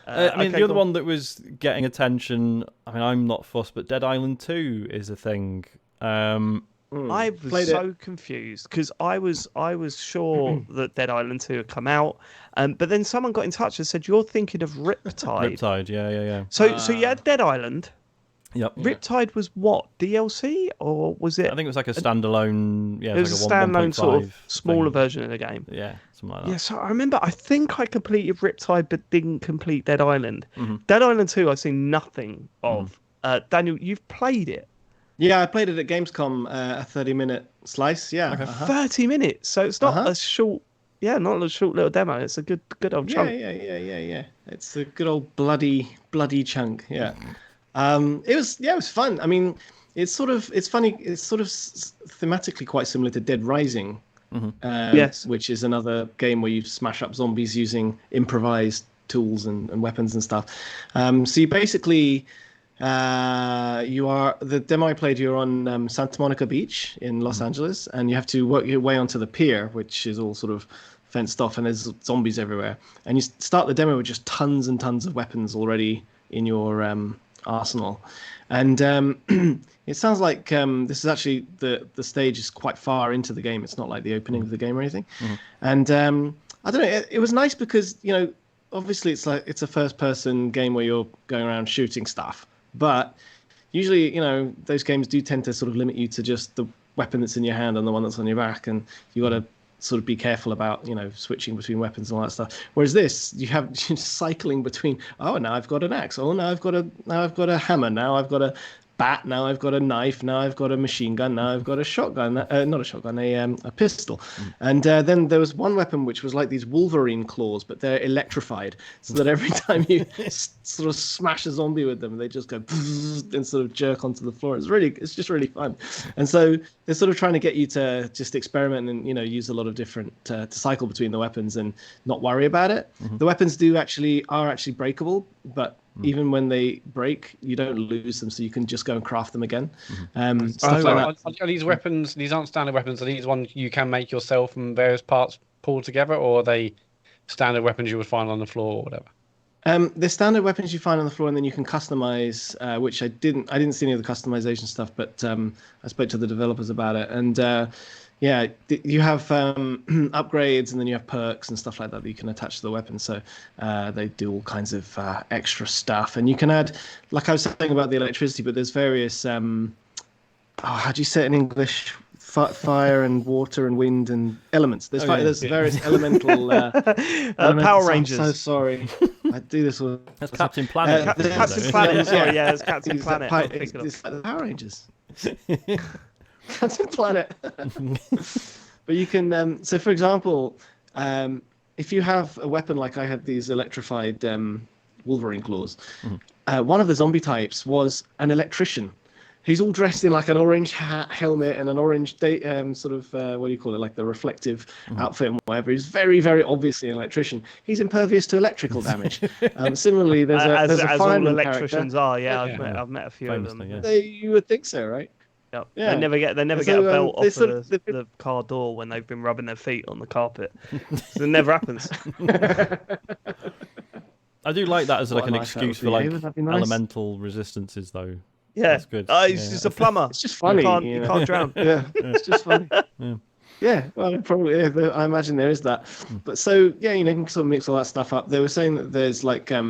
I mean, Okay, the other go on. one that was getting attention. I mean, I'm not fussed, but Dead Island 2 is a thing. Um, I was Played it. so confused because I was sure that Dead Island 2 had come out, but then someone got in touch and said you're thinking of Riptide. Riptide, yeah, yeah, yeah, So you had Dead Island. yep. Yeah. Riptide was what, DLC or was I it? think it was like a standalone. Yeah, It it was was like a a standalone sort of 1.5 smaller thing. version of the game. Yeah, something like Yeah, that. so I remember. I think I completed Riptide, but didn't complete Dead Island. Hmm. Dead Island 2, I've seen nothing Hmm. of. Daniel, you've played it. Yeah, I played it at Gamescom, a 30-minute slice. Yeah. Okay. 30 minutes, so it's not Uh-huh. a short. Yeah, not a short little demo. It's a good old Yeah, chunk. yeah. It's a good old bloody chunk. Yeah. It was fun. I mean, it's funny. It's sort of thematically quite similar to Dead Rising, Yes. which is another game where you smash up zombies using improvised tools and weapons and stuff. So you basically, you are the demo I played. You're on Santa Monica Beach in Los Angeles, and you have to work your way onto the pier, which is all sort of fenced off, and there's zombies everywhere. And you start the demo with just tons and tons of weapons already in your arsenal. And it sounds like this is actually the stage is quite far into the game. It's not like the opening of the game or anything. And I don't know. It was nice because obviously it's a first person game where you're going around shooting stuff, but usually those games do tend to sort of limit you to just the weapon that's in your hand and the one that's on your back, and you got to sort of be careful about switching between weapons and all that stuff. Whereas this, you have you're cycling between. Oh, now I've got an axe. Oh, now I've got a hammer. Now I've got a bat. Now I've got a knife. Now I've got a machine gun. Now I've got a shotgun. Not a shotgun, a pistol. And then there was one weapon which was like these Wolverine claws, but they're electrified, so that every time you sort of smash a zombie with them, they just go and sort of jerk onto the floor. It's just really fun. And so they're sort of trying to get you to just experiment and use a lot of different to cycle between the weapons and not worry about it. The weapons are actually breakable, but even when they break, you don't lose them, so you can just go and craft them again. Stuff like that. Are these weapons? These aren't standard weapons. Are these ones you can make yourself from various parts pulled together, or are they standard weapons you would find on the floor or whatever? The standard weapons you find on the floor, and then you can customize, which I didn't see any of the customization stuff, but I spoke to the developers about it, and yeah, you have upgrades, and then you have perks and stuff like that you can attach to the weapon. So they do all kinds of extra stuff, and you can add, like I was saying about the electricity, but there's various how do you say it in English? Fire and water and wind and elements. There's various elemental Power I'm Rangers. so sorry. I do this all. That's Captain Planet. Captain Planet. Sorry, yeah, it's Captain Planet. It's like the Power Rangers. Captain Planet. But you can. So, for example, if you have a weapon like I had these electrified Wolverine claws, one of the zombie types was an electrician. He's all dressed in like an orange hat, helmet, and an orange sort of what do you call it, like the reflective outfit and whatever. He's very, very obviously an electrician. He's impervious to electrical damage. Similarly, there's a as all fireman electricians character. are. Yeah, Yeah. I've met a few of them. Famously, yeah. You would think so, right? Yep. Yeah. They never get So, a belt they off sort of- the car door when they've been rubbing their feet on the carpet. So it never happens. I do like that as like What an a nice that excuse would for be. like Wouldn't that be nice? elemental resistances, though. Yeah, That's good. He's Yeah. just a plumber. It's just funny. You can't drown. Yeah, it's just funny. Yeah, well, probably. Yeah, I imagine there is that. But so yeah, you can sort of mix all that stuff up. They were saying that there's like I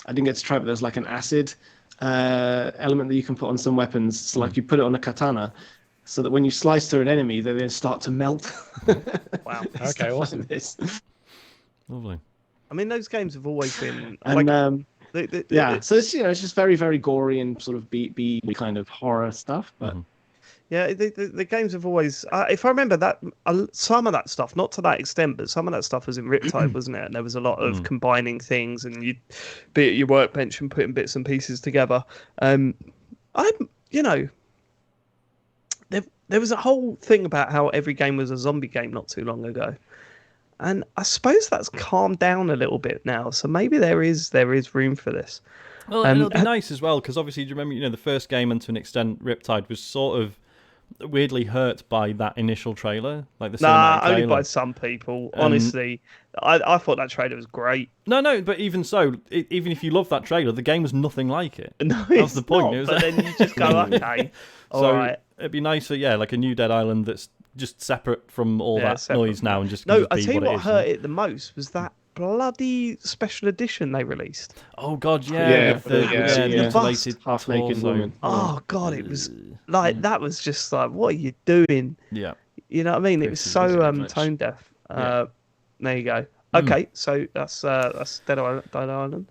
didn't get to try, but there's like an acid element that you can put on some weapons. So like you put it on a katana, so that when you slice through an enemy, they then start to melt. Wow. Okay, Stuff like awesome. this. Lovely. I mean, those games have always been And like yeah, so it's it's just very, very gory and sort of B kind of horror stuff. But yeah, the games have always. If I remember that, some of that stuff, not to that extent, but some of that stuff was in Riptide, wasn't it? And there was a lot of combining things, and you'd be at your workbench and putting bits and pieces together. There was a whole thing about how every game was a zombie game not too long ago. And I suppose that's calmed down a little bit now. So maybe there is room for this. Well, it'll be nice as well, because obviously, do you remember, the first game, and to an extent, Riptide was sort of weirdly hurt by that initial trailer, like the Nah, cinematic only trailer. by some people. Honestly, I thought that trailer was great. No, but even so, even if you love that trailer, the game was nothing like it. No, That's it's the point. not. It was But then you just go, okay, all so right. it'd be nice for like a new Dead Island that's just separate from all that separate noise from now that. and just No, can I just tell be you what what it is. hurt it the most was that bloody special edition they released. Oh god, Yeah, with the the mutilated half-naked torso. woman. Oh god, it was like that was just like, what are you doing? Yeah. You know what I mean? It was Pretty so much. tone deaf. Yeah. There you go. Okay, so that's Dead Island.